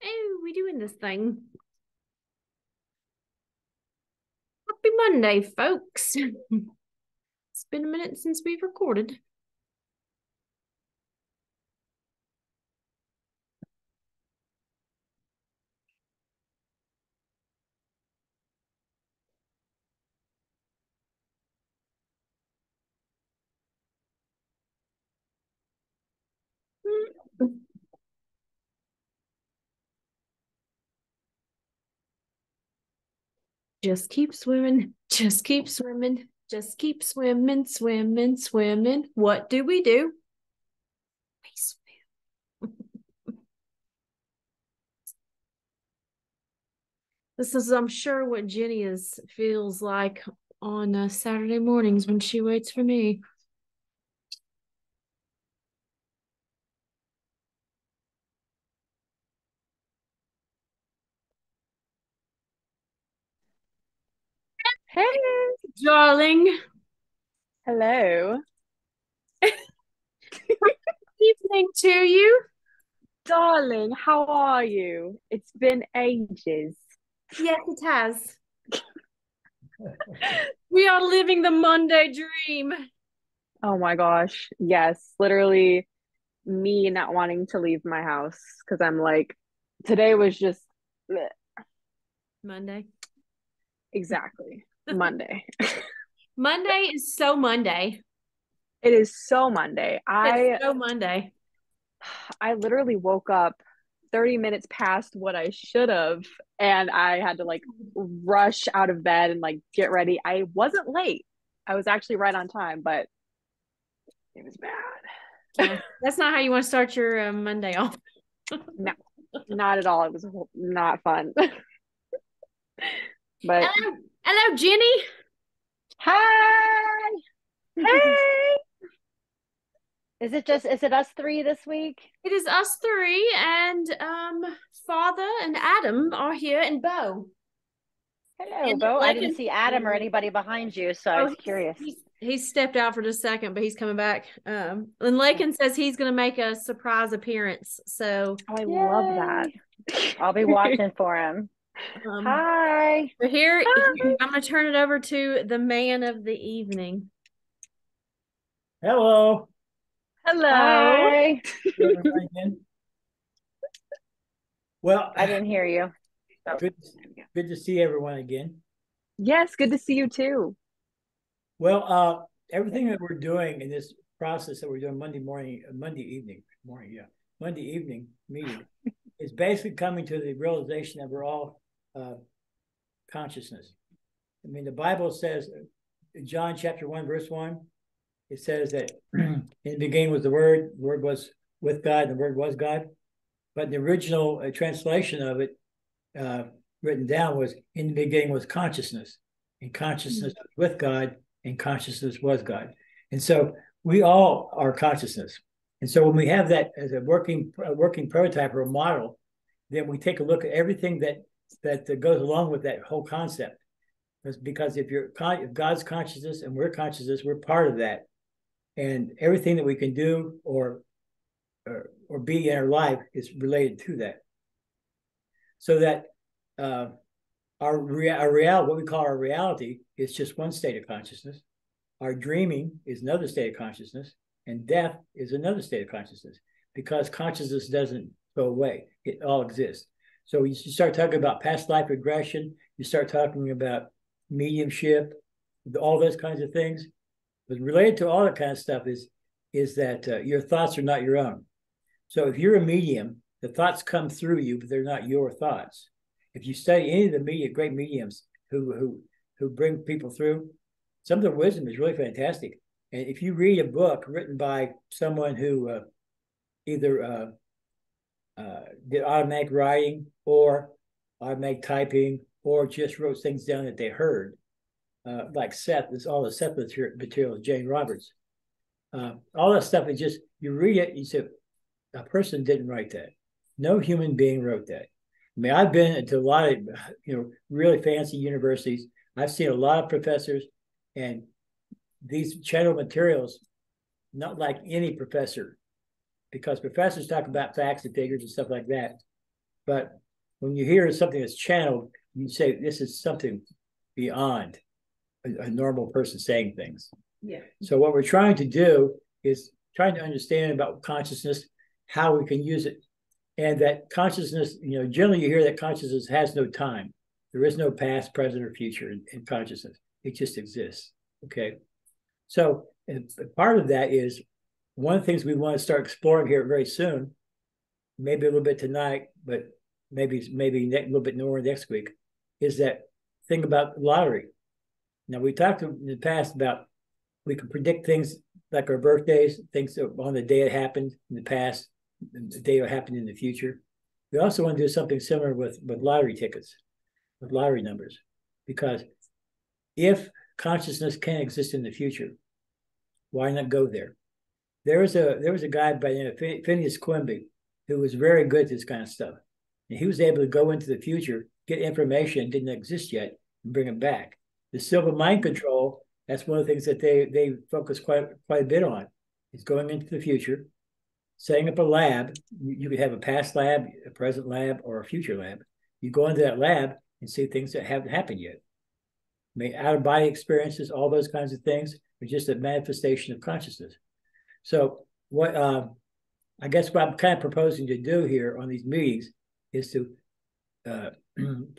Oh, we doing this thing. Happy Monday, folks. It's been a minute since we've recorded. Just keep swimming. Just keep swimming. Just keep swimming, swimming, swimming. What do? We swim. This is, I'm sure, what Jenny feels like on Saturday mornings when she waits for me. Hey, Darling, hello. evening to you. Darling, how are you? It's been ages. Yes, it has. We are living the Monday dream. Oh my gosh. Yes, literally me not wanting to leave my house because I'm like, today was just bleh. Monday. Exactly Monday. Monday is so Monday. It is so Monday. It's I so Monday. I literally woke up 30 minutes past what I should have, and I had to like rush out of bed and like get ready. I wasn't late. I was actually right on time, but it was bad. That's not how you want to start your Monday off. No, not at all. It was not fun. But Hello, hello, Jenny. Hi. hey, Is it us three this week? It is us three, and Father and Adam are here, and Bo. Hello, And Bo. I didn't Lakin. see Adam or anybody behind you, so I Oh, was curious. he's stepped out for just a second, but he's coming back. And Lakin says he's going to make a surprise appearance. So, oh, I love that. Yay. I'll be watching for him. um, Hi. but here Hi. I'm going to turn it over to the man of the evening. Hello. Hello. Hi. Everybody again. Well, I didn't hear you. So. good, good to see everyone again. Yes, good to see you too. Well, everything that we're doing in this process that we're doing Monday morning, Monday evening meeting is basically coming to the realization that we're all consciousness. I mean, the Bible says, John chapter 1, verse 1, it says that in the beginning was the Word was with God, and the Word was God. But the original translation of it uh, written down was, in the beginning was consciousness, and consciousness was with God, and consciousness was God. And so we all are consciousness. And so when we have that as a working prototype or a model, then we take a look at everything that goes along with that whole concept. Because if God's consciousness and we're consciousness, we're part of that, and everything that we can do or be in our life is related to that. So that what we call our reality, is just one state of consciousness. Our dreaming is another state of consciousness, and death is another state of consciousness, because consciousness doesn't go away; it all exists. So you start talking about past life regression, you start talking about mediumship, all those kinds of things. But related to all that kind of stuff is that your thoughts are not your own. So if you're a medium, the thoughts come through you, but they're not your thoughts. If you study any of the great mediums who bring people through, some of their wisdom is really fantastic. And if you read a book written by someone who either did automatic writing or automatic typing, or just wrote things down that they heard, like Seth, this all the Seth material, Jane Roberts, all that stuff is just, you read it, you say, a person didn't write that. No human being wrote that. I mean, I've been to a lot of really fancy universities. I've seen a lot of professors, and these channel materials, not like any professor because professors talk about facts and figures and stuff like that. But when you hear something that's channeled, you say this is something beyond a normal person saying things. Yeah. So what we're trying to do is trying to understand about consciousness, how we can use it, and that consciousness, generally you hear that consciousness has no time. There is no past, present, or future in consciousness. It just exists. Okay. So part of that is one of the things we want to start exploring here very soon, maybe a little bit tonight, but maybe a little bit more next week, is that thing about lottery. Now, we talked in the past about we can predict things like our birthdays, things on the day it happened in the past, the day it happened in the future. We also want to do something similar with lottery tickets, with lottery numbers, because if consciousness can exist in the future, why not go there? There was a guy by the name of Phineas Quimby who was very good at this kind of stuff. And he was able to go into the future, get information that didn't exist yet, and bring it back. The silver mind control, that's one of the things that they focus quite a bit on, is going into the future, setting up a lab. You could have a past lab, a present lab, or a future lab. You go into that lab and see things that haven't happened yet. Out-of-body experiences, all those kinds of things are just a manifestation of consciousness. So what I guess what I'm kind of proposing to do here on these meetings is to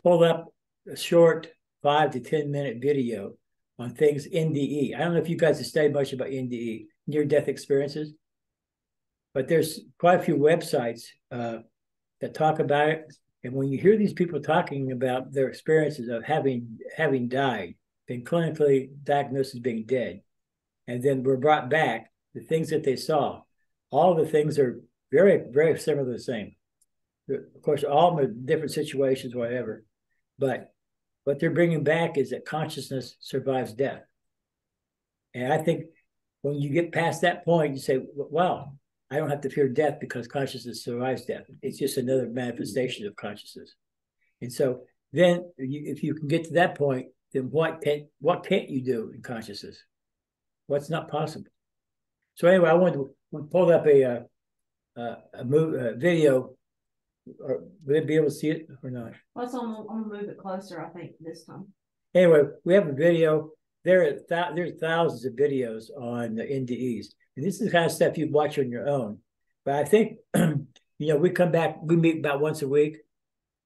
pull up a short 5 to 10 minute video on things NDE. I don't know if you guys have studied much about NDE, near-death experiences, but there's quite a few websites that talk about it. And when you hear these people talking about their experiences of having died, been clinically diagnosed as being dead, and then were brought back, the things that they saw, all the things are very, very similar to the same. Of course, all in different situations, whatever. But what they're bringing back is that consciousness survives death. And I think when you get past that point, you say, well, I don't have to fear death because consciousness survives death. It's just another manifestation of consciousness. And so then if you can get to that point, then what can't you do in consciousness? What's not possible? So anyway, I wanted to pull up a video. Or would it be able to see it or not? Well, so I'm gonna move it closer, I think, this time. Anyway, we have a video. There's thousands of videos on the NDEs. And this is the kind of stuff you'd watch on your own. But I think, we come back, we meet about once a week.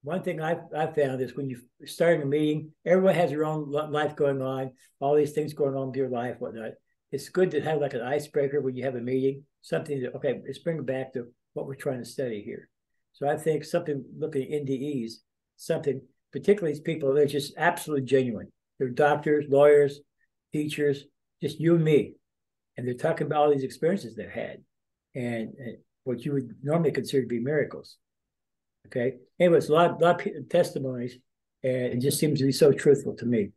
One thing I've found is when you're starting a meeting, everyone has their own life going on, all these things going on with your life, whatnot. It's good to have like an icebreaker when you have a meeting, something that, okay, let's bring it back to what we're trying to study here. So I think something looking at NDEs, something, particularly these people, they're just absolutely genuine. They're doctors, lawyers, teachers, just you and me. And they're talking about all these experiences they've had and what you would normally consider to be miracles. Okay. Anyway, it's a lot of testimonies, and it just seems to be so truthful to me.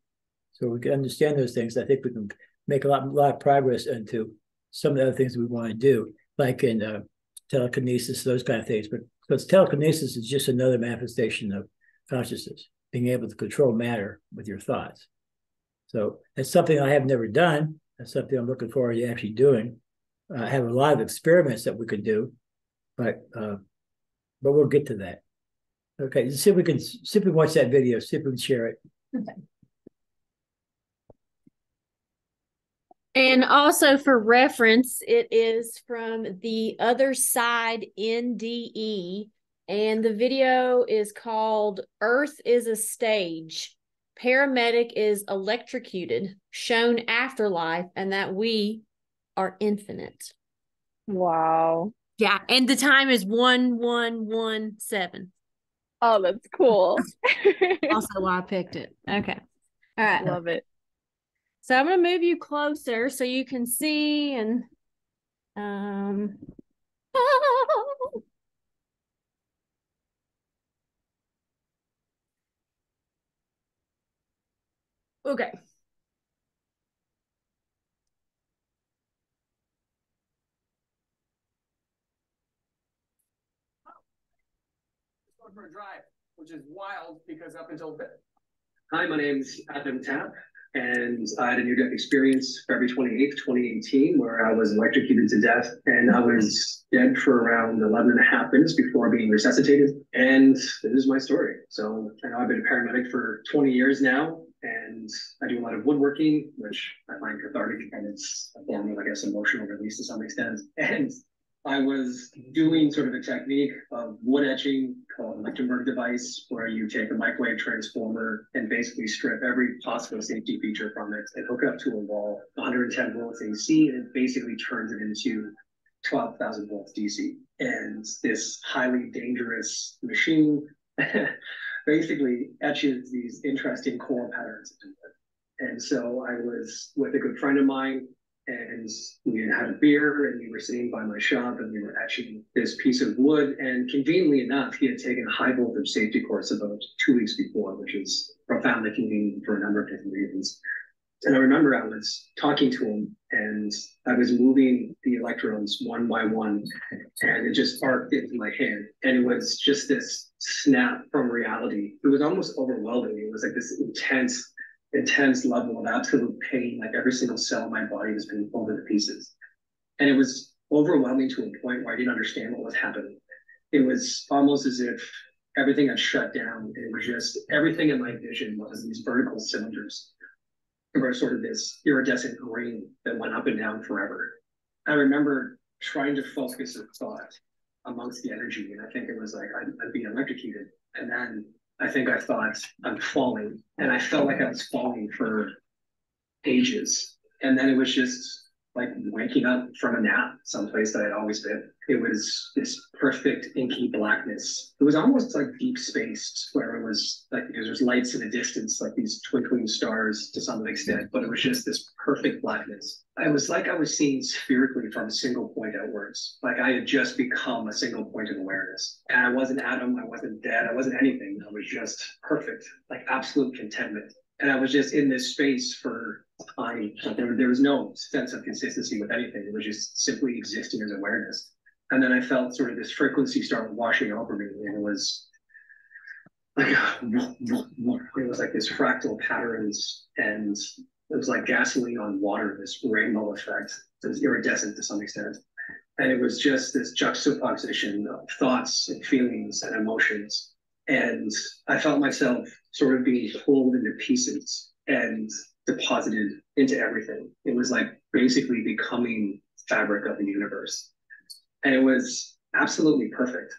So we can understand those things. I think we can make a lot of progress into some of the other things we want to do, like in telekinesis, those kind of things. But because telekinesis is just another manifestation of consciousness, being able to control matter with your thoughts. So that's something I have never done. That's something I'm looking forward to actually doing. I have a lot of experiments that we could do, but we'll get to that. Okay, see if we can watch that video, see if we can share it. Okay. And also for reference, it is from The Other Side NDE, and the video is called Earth is a Stage. Paramedic is electrocuted, shown afterlife, and that we are infinite. Wow. Yeah, and the time is 1117. Oh, that's cool. Also why I picked it. Okay. All right. Love it. So I'm going to move you closer so you can see and okay. For a drive, which is wild because up until then. Hi, my name's Adam Tapp. And I had a near-death experience February 28th, 2018, where I was electrocuted to death, and I was dead for around 11 and a half minutes before being resuscitated. And this is my story. So I know I've been a paramedic for 20 years now, and I do a lot of woodworking, which I find cathartic, and it's a form of, I guess, emotional release to some extent. And I was doing sort of a technique of wood etching called a Lichtenberg device, where you take a microwave transformer and basically strip every possible safety feature from it and hook it up to a wall, 110 volts AC, and it basically turns it into 12,000 volts DC. And this highly dangerous machine basically etches these interesting coral patterns into it. And so I was with a good friend of mine, and we had a beer, and we were sitting by my shop, and we were etching this piece of wood. And conveniently enough, he had taken a high voltage safety course about 2 weeks before, which is profoundly convenient for a number of different reasons. And I remember I was talking to him, and I was moving the electrodes one by one, and it just arced into my hand. And it was just this snap from reality. It was almost overwhelming. It was like this intense level of absolute pain, like every single cell in my body was being pulled into pieces. And it was overwhelming to a point where I didn't understand what was happening. It was almost as if everything had shut down, and it was just everything in my vision was these vertical cylinders. There was sort of this iridescent green that went up and down forever. I remember trying to focus a thought amongst the energy, and I think it was like I'd be electrocuted. And then I think I thought, I'm falling. And I felt like I was falling for ages. And then it was just like waking up from a nap someplace that I'd always been. It was this perfect inky blackness. It was almost like deep space, where it was like there's lights in the distance, like these twinkling stars to some extent, but it was just this perfect blackness. It was like I was seeing spherically from a single point outwards. Like I had just become a single point of awareness. And I wasn't Adam, I wasn't dead, I wasn't anything. I was just perfect, like absolute contentment. And I was just in this space for time. There was no sense of consistency with anything. It was just simply existing as awareness. And then I felt sort of this frequency start washing over me, and it was like this fractal patterns, and it was like gasoline on water, this rainbow effect. It was iridescent to some extent. And it was just this juxtaposition of thoughts and feelings and emotions. And I felt myself sort of being pulled into pieces and deposited into everything. It was like basically becoming fabric of the universe. And it was absolutely perfect.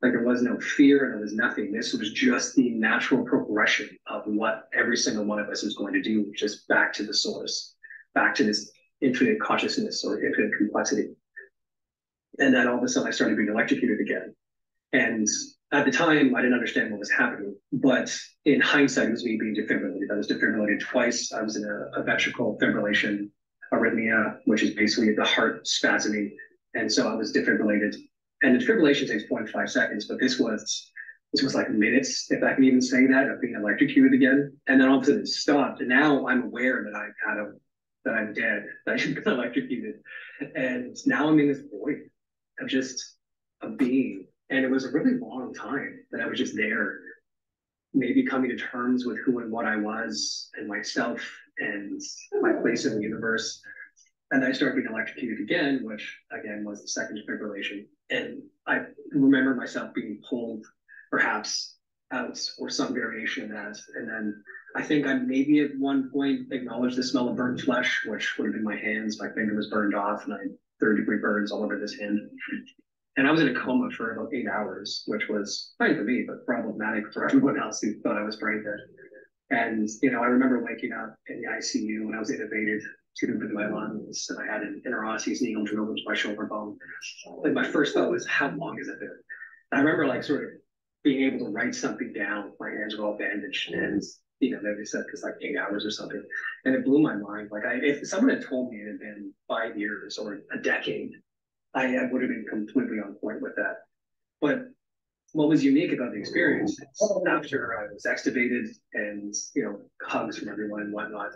Like there was no fear and there was nothing. This was just the natural progression of what every single one of us is going to do, just back to the source, back to this infinite consciousness or infinite complexity. And then all of a sudden I started being electrocuted again. And at the time, I didn't understand what was happening. But in hindsight, it was me being defibrillated. I was defibrillated twice. I was in a ventricular fibrillation arrhythmia, which is basically the heart spasming. And so I was defibrillated. And the defibrillation takes 0.5 seconds, but this was like minutes, if I can even say that, of being electrocuted again. And then all of a sudden it stopped. And now I'm aware that I'm dead, that I've been electrocuted. And now I'm in this void of just a being. And it was a really long time that I was just there, maybe coming to terms with who and what I was and myself and my place in the universe. And I started being electrocuted again, which again was the second defibrillation. And I remember myself being pulled perhaps out or some variation of that. And then I think I maybe at one point acknowledged the smell of burnt flesh, which would have been my hands. My finger was burned off and I had third-degree burns all over this hand. And I was in a coma for about 8 hours, which was fine for me, but problematic for everyone else who thought I was brain dead. And, I remember waking up in the ICU when I was intubated, tube into my lungs, and I had an interosseous needle drilled into my shoulder bone. Like my first thought was, how long has it been? And I remember like sort of being able to write something down. My hands were all bandaged, and maybe said it's like 8 hours or something. And it blew my mind. Like if someone had told me it had been 5 years or a decade, I would have been completely on point with that. But what was unique about the experience is after I was extubated and, hugs from everyone and whatnot,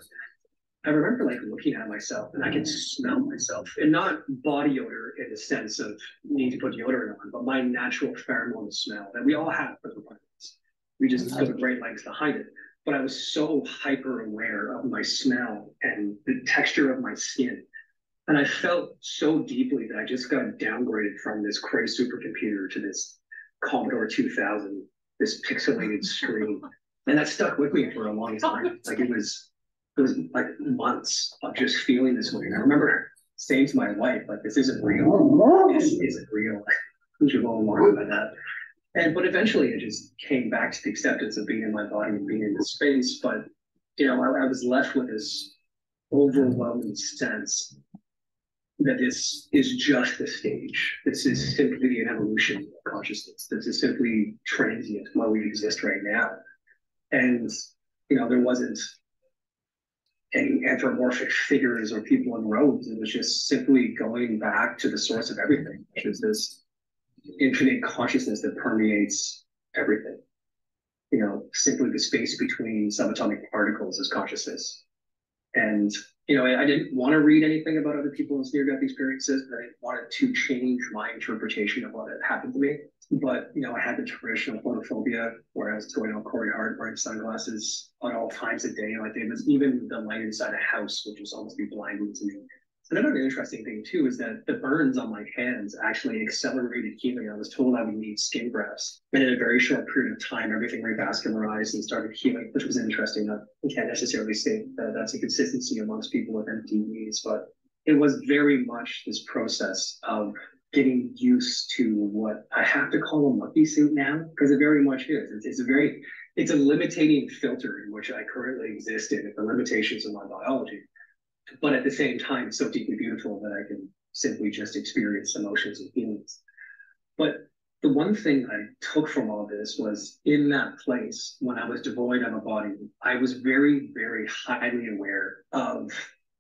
I remember like looking at myself and I could smell myself, and not body odor in the sense of needing to put deodorant on, but my natural pheromone smell that we all have for the plants. We just go to great lengths to hide it. but I was so hyper aware of my smell and the texture of my skin. And I felt so deeply that I just got downgraded from this Cray supercomputer to this Commodore 2000, this pixelated screen. And that stuck with me for a long time. Like it was like months of just feeling this way. And I remember saying to my wife, like, this isn't real. This isn't real. We should go along with that. But eventually it just came back to the acceptance of being in my body and being in the space. But, I was left with this overwhelming sense that this is just a stage. This is simply an evolution of consciousness. This is simply transient while we exist right now. And, there wasn't any anthropomorphic figures or people in robes. It was just simply going back to the source of everything, which is this infinite consciousness that permeates everything. Simply the space between subatomic particles is consciousness. And, I didn't want to read anything about other people's near-death experiences, but I wanted to change my interpretation of what had happened to me. But, I had the traditional photophobia, whereas Corey Hart wearing sunglasses on all times of day. Like, it was even the light inside a house, which was almost be blinding to me. Another interesting thing too is that the burns on my hands actually accelerated healing. I was told I would need skin grafts, and in a very short period of time, everything revascularized and started healing, which was interesting. I can't necessarily say that that's a consistency amongst people with MDEs, but it was very much this process of getting used to what I have to call a monkey suit now, because it very much is. It's a limiting filter in which I currently exist in, the limitations of my biology. But at the same time, it's so deeply beautiful that I can simply just experience emotions and feelings. But the one thing I took from all this was, in that place, when I was devoid of a body, I was very, very highly aware of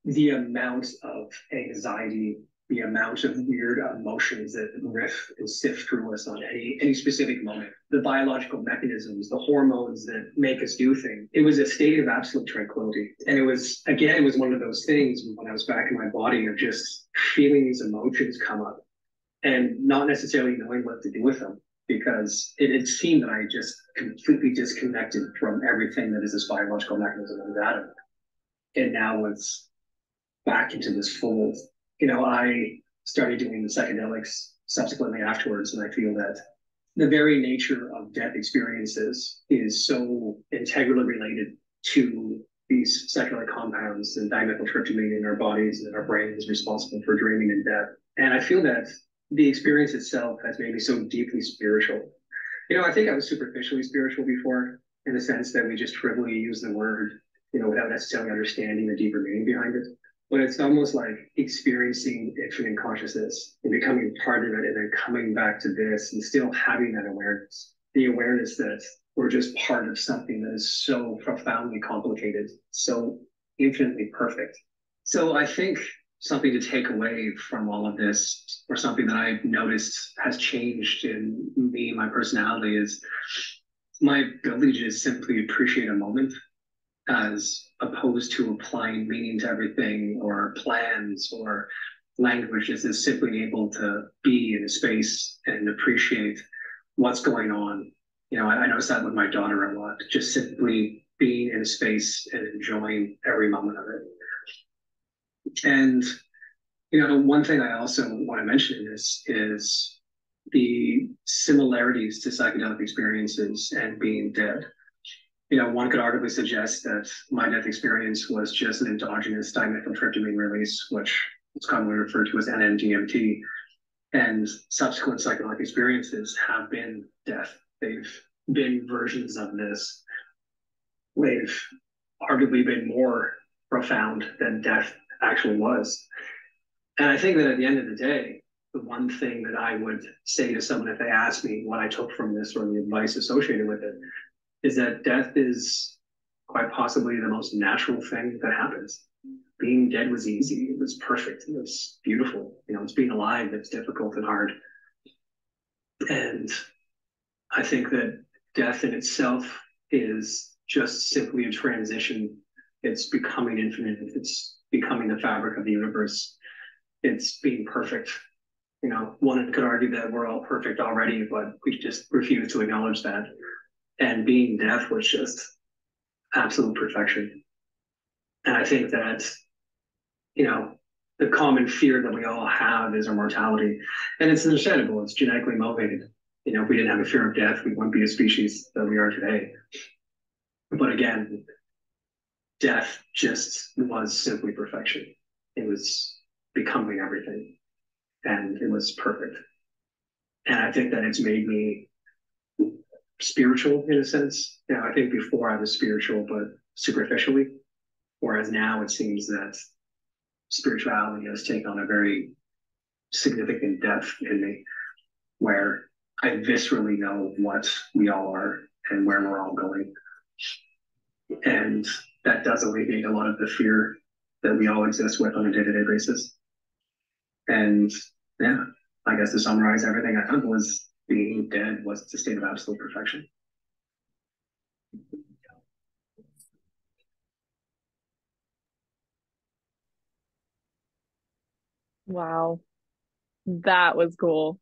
the amount of anxiety, the amount of weird emotions that riff and sift through us on any specific moment, the biological mechanisms, the hormones that make us do things. It was a state of absolute tranquility. And it was one of those things when I was back in my body of just feeling these emotions come up and not necessarily knowing what to do with them, because it seemed that I just completely disconnected from everything that is this biological mechanism of that. And now it's back into this fold. I started doing the psychedelics subsequently afterwards, and I feel that the very nature of death experiences is so integrally related to these psychedelic compounds, and dimethyltryptamine in our bodies and our brain is responsible for dreaming and death. And I feel that the experience itself has made me so deeply spiritual. I think I was superficially spiritual before, in the sense that we just trivially use the word, without necessarily understanding the deeper meaning behind it. But it's almost like experiencing infinite consciousness and becoming part of it, and then coming back to this and still having that awareness, the awareness that we're just part of something that is so profoundly complicated, so infinitely perfect. So I think something to take away from all of this, or something that I've noticed has changed in me, my personality, is my ability to just simply appreciate a moment, as opposed to applying meaning to everything or plans or language. Is simply able to be in a space and appreciate what's going on. I notice that with my daughter a lot, just simply being in a space and enjoying every moment of it. And, one thing I also want to mention in this is the similarities to psychedelic experiences and being dead. One could arguably suggest that my death experience was just an endogenous dimethyltryptamine release, which is commonly referred to as NMDMT. And subsequent psychedelic experiences have been death. They've been versions of this. They've arguably been more profound than death actually was. And I think that at the end of the day, the one thing that I would say to someone if they ask me what I took from this or the advice associated with it is that death is quite possibly the most natural thing that happens. Being dead was easy. It was perfect. It was beautiful. It's being alive that's difficult and hard. And I think that death in itself is just simply a transition. It's becoming infinite. It's becoming the fabric of the universe. It's being perfect. One could argue that we're all perfect already, but we just refuse to acknowledge that. And being death was just absolute perfection. And I think that, you know, the common fear that we all have is our mortality. And it's understandable, it's genetically motivated. You know, if we didn't have a fear of death, we wouldn't be a species that we are today. But again, death just was simply perfection. It was becoming everything, and it was perfect. And I think that it's made me spiritual in a sense. You know, I think before I was spiritual, but superficially, whereas now it seems that spirituality has taken on a very significant depth in me, where I viscerally know what we all are and where we're all going. And that does alleviate a lot of the fear that we all exist with on a day-to-day basis. And yeah, I guess to summarize everything I did was being dead was a state of absolute perfection. Wow. That was cool.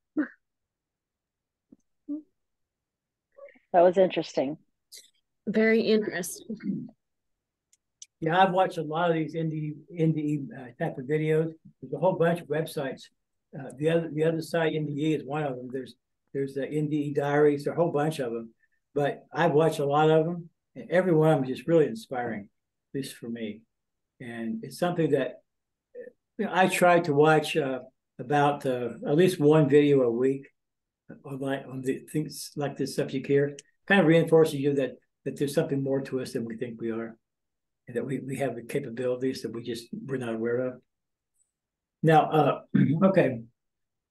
That was interesting. Very interesting. Yeah, I've watched a lot of these indie type of videos. There's a whole bunch of websites. The other side, NDE, is one of them. There's the NDE Diaries, a whole bunch of them. But I've watched a lot of them, and every one of them is just really inspiring, at least for me. And it's something that I try to watch about at least one video a week on the things like this subject here. Kind of reinforces you that there's something more to us than we think we are, and that we have the capabilities that we're not aware of. Now, okay.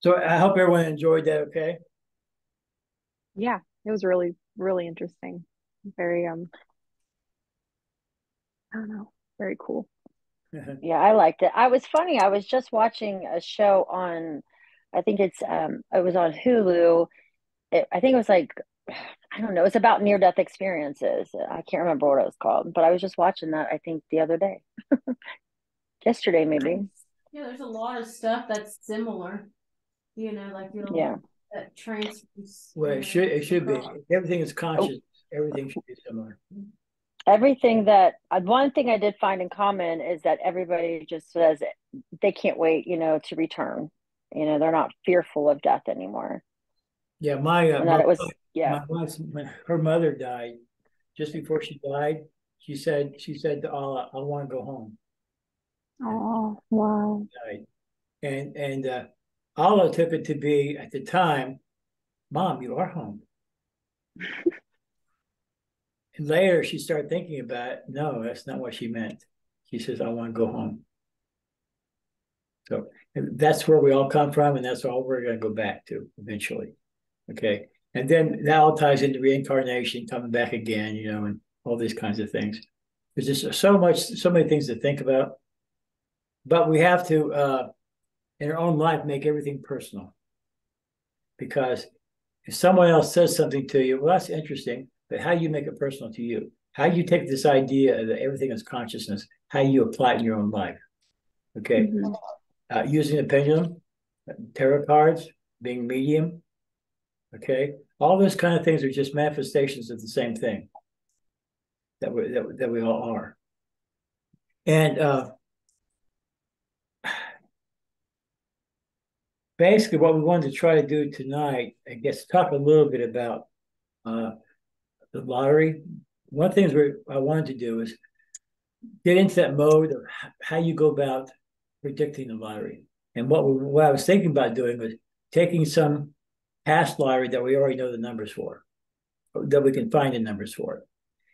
So I hope everyone enjoyed that. Okay. Yeah, it was really, really interesting. Very, I don't know, very cool. Yeah, I liked it. I was funny. I was just watching a show on, I think it was on Hulu. I think it was like, I don't know, it's about near-death experiences. I can't remember what it was called, but I was just watching that, I think, the other day. Yesterday, maybe. Yeah, there's a lot of stuff that's similar. You know, like Yeah. that transfers. Well, it should be. Everything is conscious. Everything should be similar. Everything that one thing I did find in common is that everybody just says they can't wait, to return. They're not fearful of death anymore. Yeah, And that it was, yeah. my wife's when her mother died, just before she died, she said to Allah, "I want to go home." Oh, wow. Died. And Allah took it to be at the time, "Mom, you are home." And later she started thinking about it. No, that's not what she meant. She says, "I want to go home." So that's where we all come from, and that's all we're going to go back to eventually. Okay. And then that all ties into reincarnation, coming back again, and all these kinds of things. There's just so many things to think about. But we have to, in our own life, make everything personal. Because if someone else says something to you, well, that's interesting, but how do you make it personal to you? How do you take this idea that everything is consciousness? How do you apply it in your own life? Okay. Mm-hmm. Using a pendulum, tarot cards, being medium. Okay. All those kind of things are just manifestations of the same thing that we all are. And basically what we wanted to try to do tonight, I guess, talk a little bit about the lottery. One of the things I wanted to do is get into that mode of how you go about predicting the lottery. And what I was thinking about doing was taking some past lottery that we already know the numbers for, that we can find the numbers for,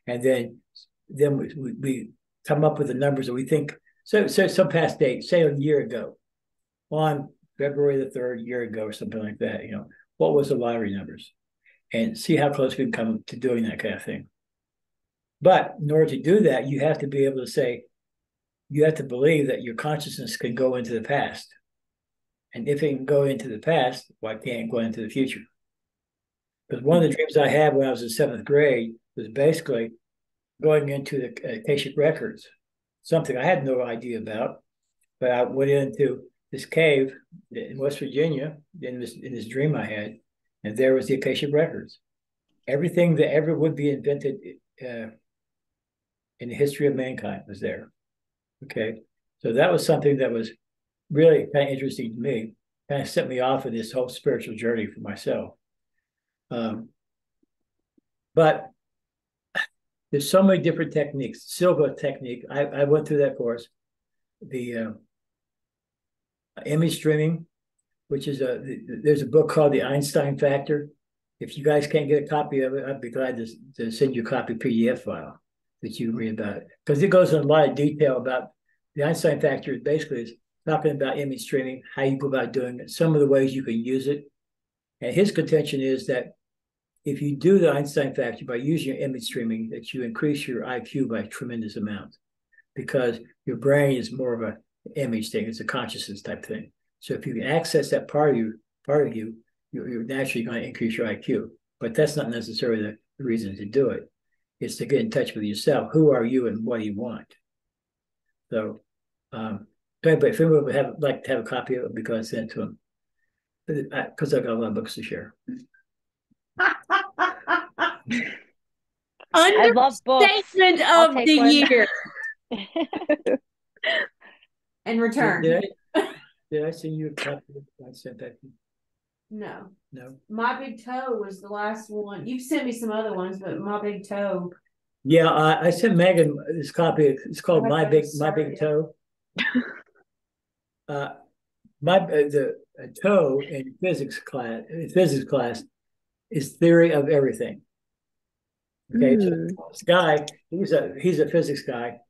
and then we come up with the numbers that we think. So some past date, say a year ago, on February the 3rd, year ago, or something like that. What was the lottery numbers, and see how close we can come to doing that kind of thing. But in order to do that, you have to be able to say, you have to believe that your consciousness can go into the past. And if it can go into the past, why can't it go into the future? Because one of the dreams I had when I was in 7th grade was basically going into the Akashic records, something I had no idea about. But I went into this cave in West Virginia in this dream I had, and there was the Akashic records. Everything that ever would be invented in the history of mankind was there. Okay. So that was something that was really kind of interesting to me, kind of set me off of this whole spiritual journey for myself. But there's so many different techniques. Silva technique, I went through that course. The image streaming, which is there's a book called The Einstein Factor. If you guys can't get a copy of it, I'd be glad to send you a copy PDF file that you read about it. Because it goes in a lot of detail about the Einstein Factor. Basically is talking about image streaming, how you go about doing it, some of the ways you can use it. And his contention is that if you do the Einstein Factor by using your image streaming, that you increase your IQ by a tremendous amount, because your brain is more of an image thing. It's a consciousness type thing. So if you can access that part of you, you're naturally going to increase your IQ. But that's not necessarily the reason to do it. It's to get in touch with yourself. Who are you and what do you want? So, but if anyone would like to have a copy of it, because I sent it to them, because I've got a lot of books to share. I love books. Understatement of the year. And return. Did I send you a copy of I sent that? No. No. My Big Toe was the last one. You've sent me some other ones, but My Big Toe. Yeah, I sent Megan this copy. It's called My Big Toe. The toe in physics class is theory of everything. Okay, so this guy, he's a physics guy,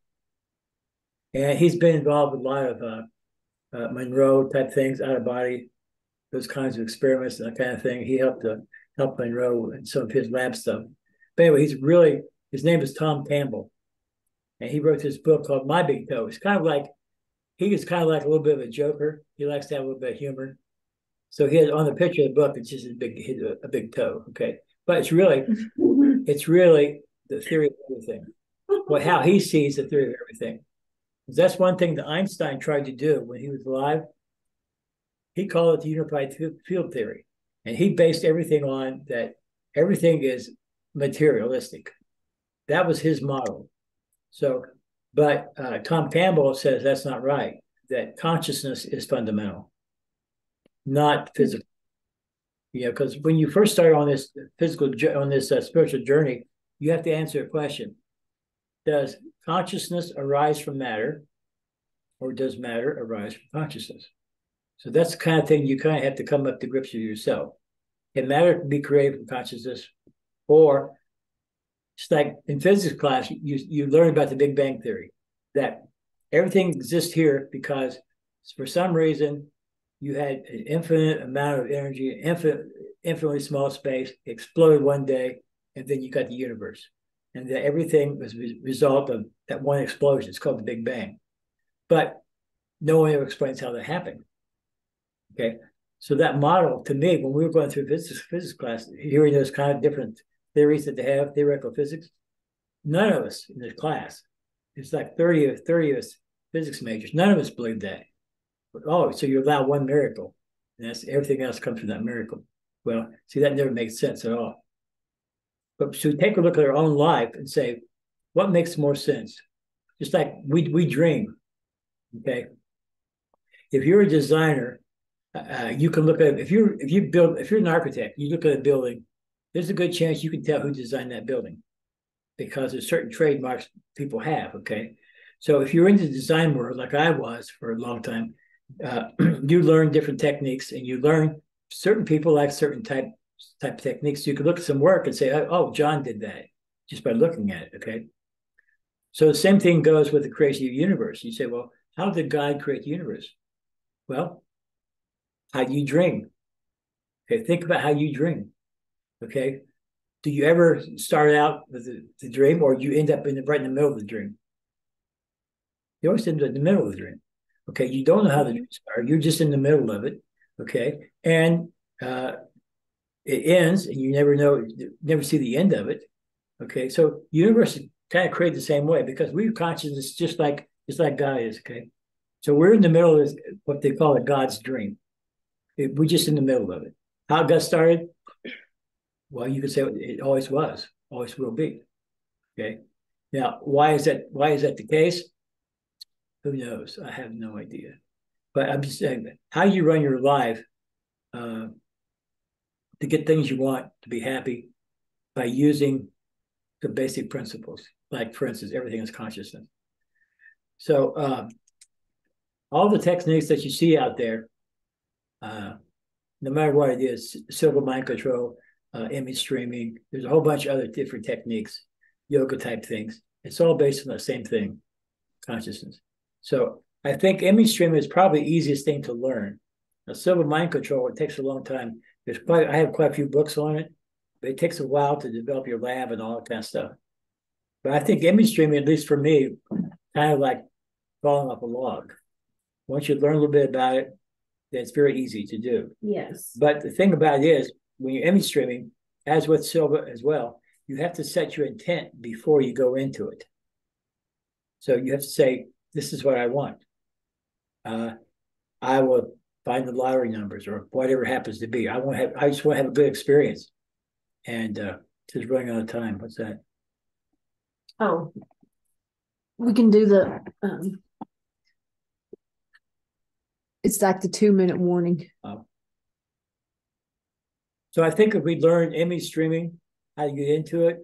and he's been involved with a lot of Monroe type things, out of body, those kinds of experiments, and that kind of thing. He helped Monroe and some of his lab stuff. But anyway, his name is Tom Campbell, and he wrote this book called My Big Toe. It's kind of like, he is kind of like a little bit of a joker. He likes to have a little bit of humor. So he has on the picture of the book, it's just a big toe. Okay, but it's really the theory of everything. Well, how he sees the theory of everything. That's one thing that Einstein tried to do when he was alive. He called it the unified field theory. And he based everything on that everything is materialistic. That was his model. So, but Tom Campbell says that's not right, that consciousness is fundamental, not physical. You know, because when you first start on this spiritual journey, you have to answer a question. Does consciousness arise from matter, or does matter arise from consciousness? So that's the kind of thing you kind of have to come up to grips with yourself. Can matter be created from consciousness, or it's like in physics class, you learn about the Big Bang Theory, that everything exists here because for some reason you had an infinite amount of energy, infinitely small space, exploded one day, and then you got the universe. And that everything was a result of that one explosion. It's called the Big Bang. But no one ever explains how that happened. Okay. So that model, to me, when we were going through physics class, hearing those kind of different theories that they have, theoretical physics, none of us in this class, it's like 30 of us physics majors, none of us believe that. Oh, so you allow one miracle, and that's everything else comes from that miracle. Well, see, that never makes sense at all. But so take a look at our own life and say, what makes more sense? Just like we dream, okay? If you're a designer, you can look at, if you're an architect, you look at a building, there's a good chance you can tell who designed that building, because there's certain trademarks people have, okay? So if you're in the design world, like I was for a long time, you learn different techniques, and you learn certain people like certain type of techniques. So you could look at some work and say, oh, John did that, just by looking at it, okay? So the same thing goes with the creation of the universe. You say, well, how did God create the universe? Well, how do you dream? Okay, think about how you dream. Okay, do you ever start out with the dream, or do you end up right in the middle of the dream? You always end up in the middle of the dream. Okay, you don't know how the dream started. You're just in the middle of it. Okay, and it ends, and you never see the end of it. Okay, so universe is kind of created the same way, because we're consciousness just like God is. Okay, so we're in the middle of what they call it God's dream. We're just in the middle of it. How it got started? Well, you could say it always was, always will be. Okay, Now, why is that? Why is that the case? Who knows? I have no idea. But I'm just saying that how you run your life to get things you want, to be happy, by using the basic principles. Like, for instance, everything is consciousness. So all the techniques that you see out there, no matter what it is, silver mind control, image streaming, there's a whole bunch of other different techniques, yoga type things. It's all based on the same thing, consciousness. So I think image streaming is probably the easiest thing to learn. Now, silver mind control, it takes a long time. I have quite a few books on it, but it takes a while to develop your lab and all that kind of stuff. But I think image streaming, at least for me, kind of like falling off a log. Once you learn a little bit about it, then it's very easy to do. Yes. But the thing about it is, when you're image streaming, as with silver as well, you have to set your intent before you go into it. So you have to say, this is what I want. I will find the lottery numbers or whatever it happens to be. I just want to have a good experience. And just running out of time. What's that? Oh, we can do the it's like the 2-minute warning. So I think if we learn image streaming, how to get into it,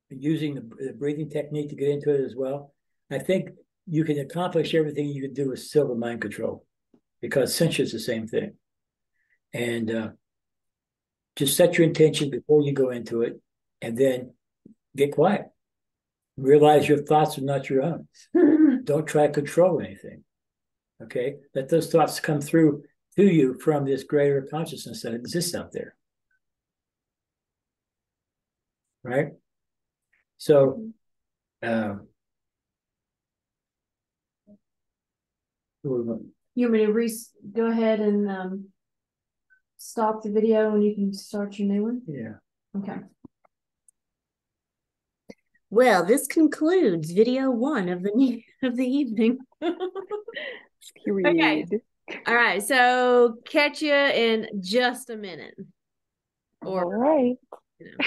using the breathing technique to get into it as well, I think you can accomplish everything you can do with silver mind control, because essentially it's the same thing. And just set your intention before you go into it, and then get quiet. Realize your thoughts are not your own. Don't try to control anything. Okay? Let those thoughts come through to you from this greater consciousness that exists out there. Right? So, You want me to go ahead and stop the video and you can start your new one? yeah. Okay. Well, this concludes video 1 of the evening. Period. Okay. All right. So catch you in just a minute. All right. You know.